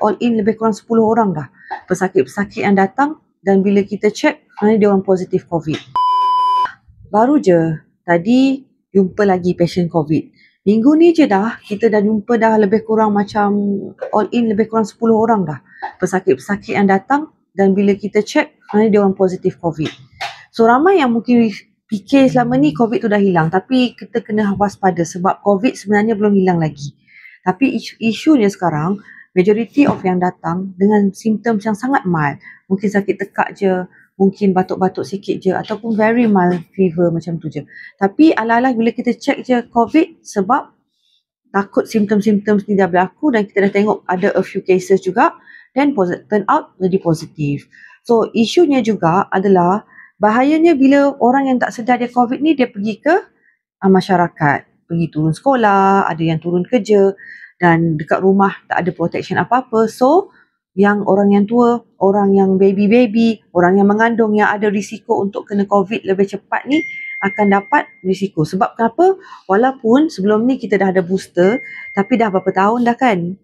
all in lebih kurang 10 orang dah pesakit-pesakit yang datang, dan bila kita check dia orang positif COVID. Baru je tadi jumpa lagi pasien COVID. Minggu ni je dah kita dah jumpa dah lebih kurang macam all in lebih kurang 10 orang dah pesakit-pesakit yang datang, dan bila kita check dia orang positif COVID. So ramai yang mungkin fikir selama ni COVID tu dah hilang, tapi kita kena waspada sebab COVID sebenarnya belum hilang lagi. Tapi isunya sekarang majority of yang datang dengan simptom yang sangat mild, mungkin sakit tekak je, mungkin batuk-batuk sikit je, ataupun very mild fever macam tu je. Tapi ala-ala bila kita check je COVID, sebab takut simptom-simptom ni dah berlaku dan kita dah tengok ada a few cases juga, then turn out jadi positif. So isunya juga adalah bahayanya bila orang yang tak sedar dia COVID ni, dia pergi ke masyarakat, pergi turun sekolah, ada yang turun kerja, dan dekat rumah tak ada protection apa-apa. So yang orang yang tua, orang yang baby-baby, orang yang mengandung yang ada risiko untuk kena COVID lebih cepat ni akan dapat risiko. Sebab kenapa? Walaupun sebelum ni kita dah ada booster, tapi dah berapa tahun dah kan?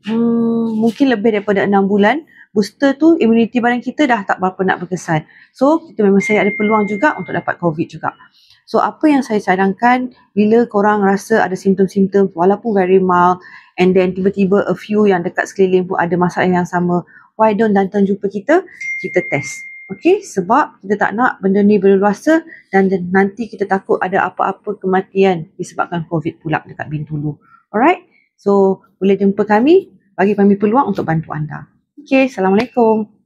Mungkin lebih daripada 6 bulan. Booster tu immunity badan kita dah tak berapa nak berkesan. So kita memang saya ada peluang juga untuk dapat COVID juga. So apa yang saya cadangkan, bila korang rasa ada simptom-simptom walaupun very mild, and then tiba-tiba a few yang dekat sekeliling pun ada masalah yang sama, why don't datang jumpa kita test. Okay, sebab kita tak nak benda ni berluasa dan nanti kita takut ada apa-apa kematian disebabkan COVID pula dekat Bintulu. Alright, so boleh jumpa kami, bagi kami peluang untuk bantu anda. Okay, Assalamualaikum.